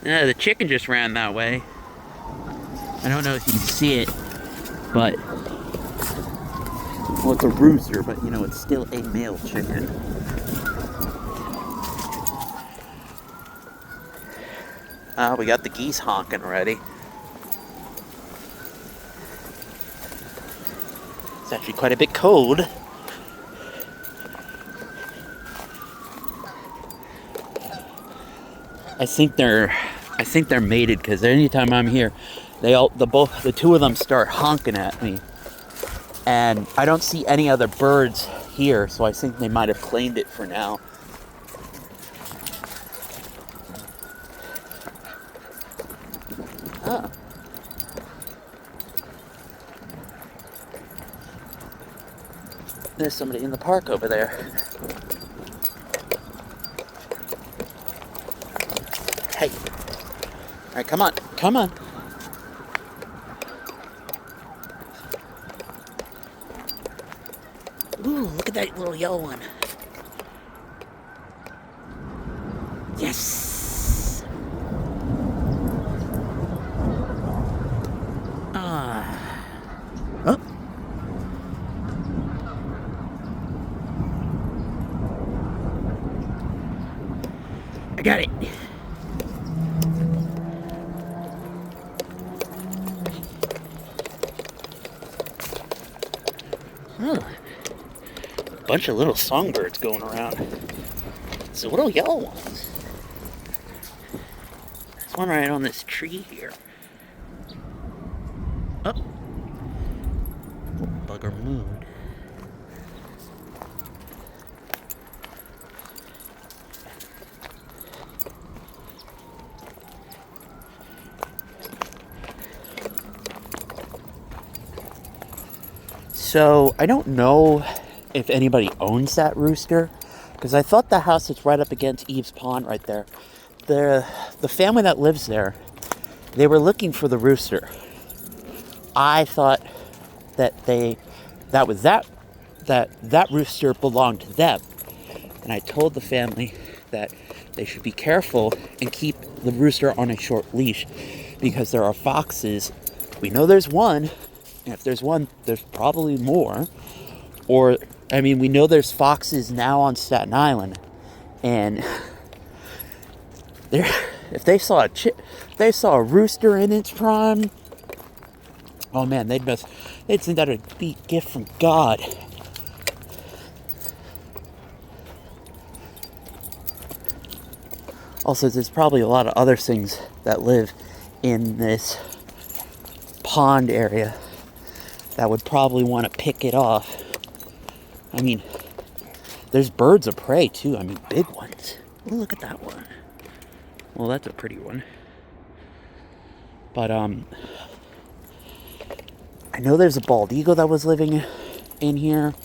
Yeah, the chicken just ran that way. I don't know if you can see it, but well, it's a rooster, but you know, it's still a male chicken. We got the geese honking already. It's actually quite a bit cold. I think they're mated because anytime I'm here, the two of them start honking at me, and I don't see any other birds here, so I think they might have claimed it for now. Oh. There's somebody in the park over there. Hey. Alright, come on. Come on. Ooh, look at that little yellow one. Yes! Ah. Oh. I got it. Oh. A bunch of little songbirds going around. It's the little yellow ones. There's one right on this tree here. Oh. Bugger mood. So, I don't know if anybody owns that rooster, because I thought the house that's right up against Eibs Pond right there, the family that lives there, they were looking for the rooster. I thought that that rooster belonged to them, and I told the family that they should be careful and keep the rooster on a short leash, because there are foxes. We know there's one, and if there's one, there's probably more. Or, I mean, we know there's foxes now on Staten Island, and if they saw a rooster in its prime, oh man, they'd think that would be a gift from God. Also, there's probably a lot of other things that live in this pond area that would probably want to pick it off. I mean, there's birds of prey too. I mean, big ones. Ooh, look at that one. Well, that's a pretty one. But I know there's a bald eagle that was living in here.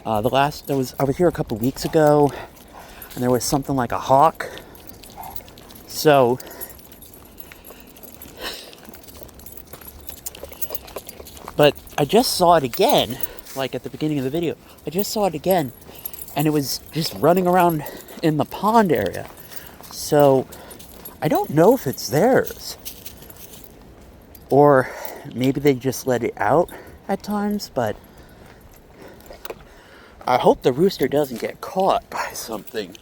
I was here a couple weeks ago, and there was something like a hawk. So, but I just saw it again, like at the beginning of the video. I just saw it again, and it was just running around in the pond area. So, I don't know if it's theirs. Or maybe they just let it out at times, but I hope the rooster doesn't get caught by something.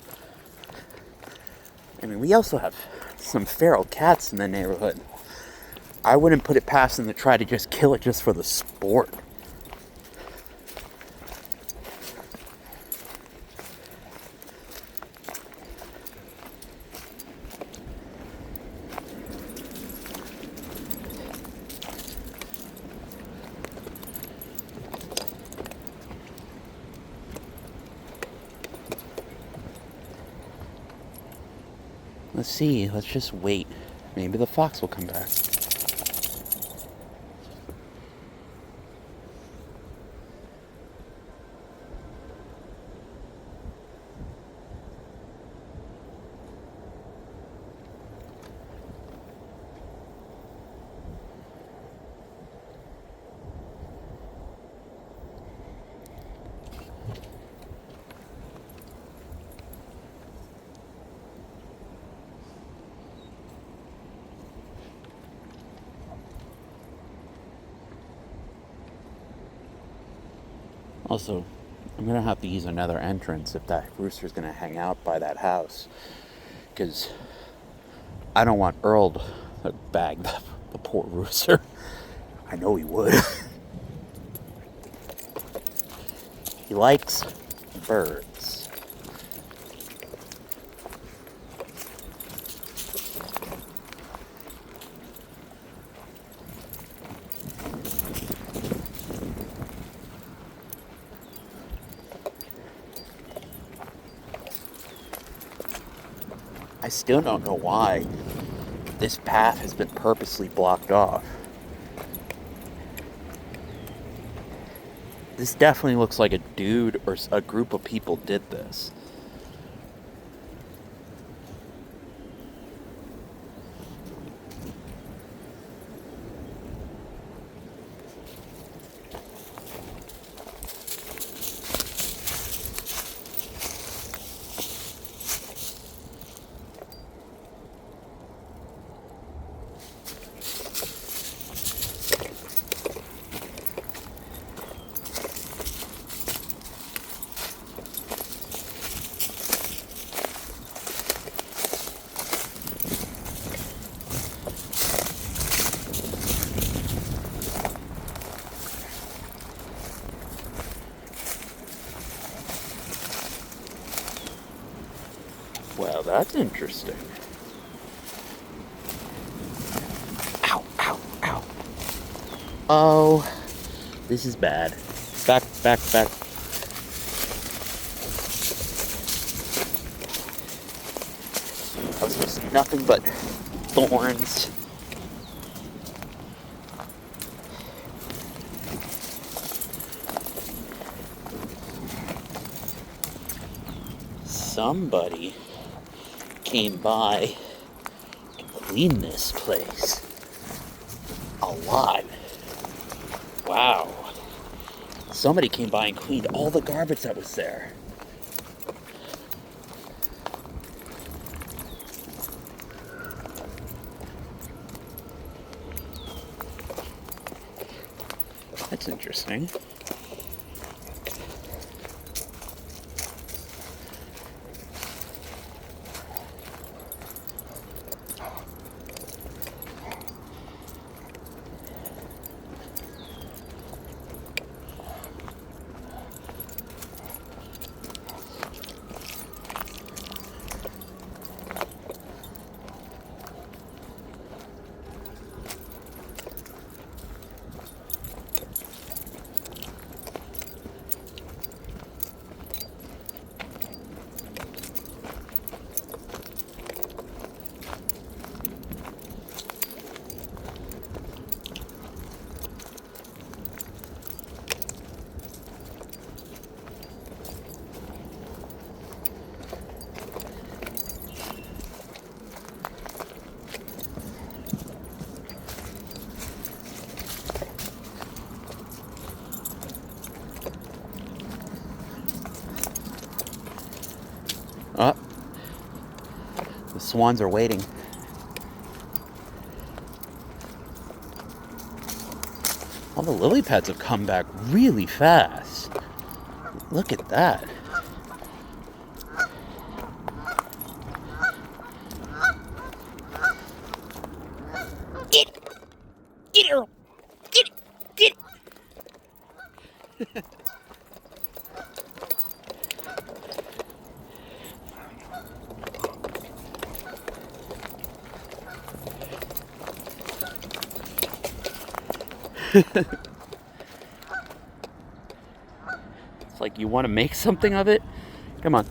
I mean, we also have some feral cats in the neighborhood. I wouldn't put it past them to try to just kill it just for the sport. Let's see, let's just wait. Maybe the fox will come back. Also, I'm gonna have to use another entrance if that rooster's gonna hang out by that house. Because I don't want Earl to bag the poor rooster. I know he would. He likes birds. I still don't know why this path has been purposely blocked off. This definitely looks like a dude or a group of people did this. Well, that's interesting. Ow, ow, ow. Oh, this is bad. Back, back, back. I was supposed to see nothing but thorns. Somebody came by and cleaned this place a lot. Wow. Somebody came by and cleaned all the garbage that was there. That's interesting. Oh, the swans are waiting. All the lily pads have come back really fast. Look at that. Get her! Get it! It's like you want to make something of it? Come on.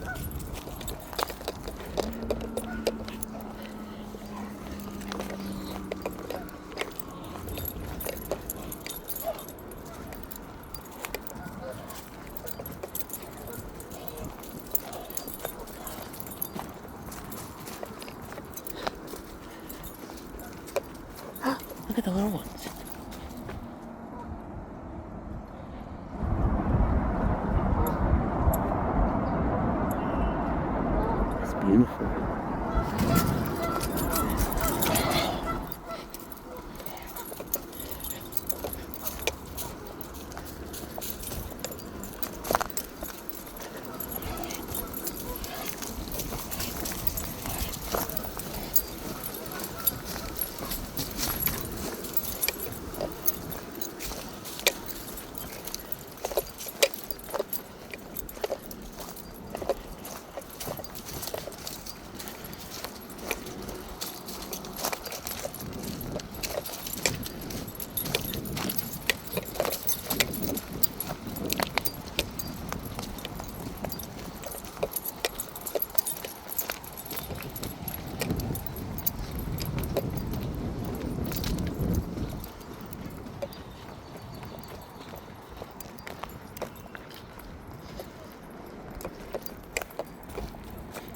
Look at the little ones.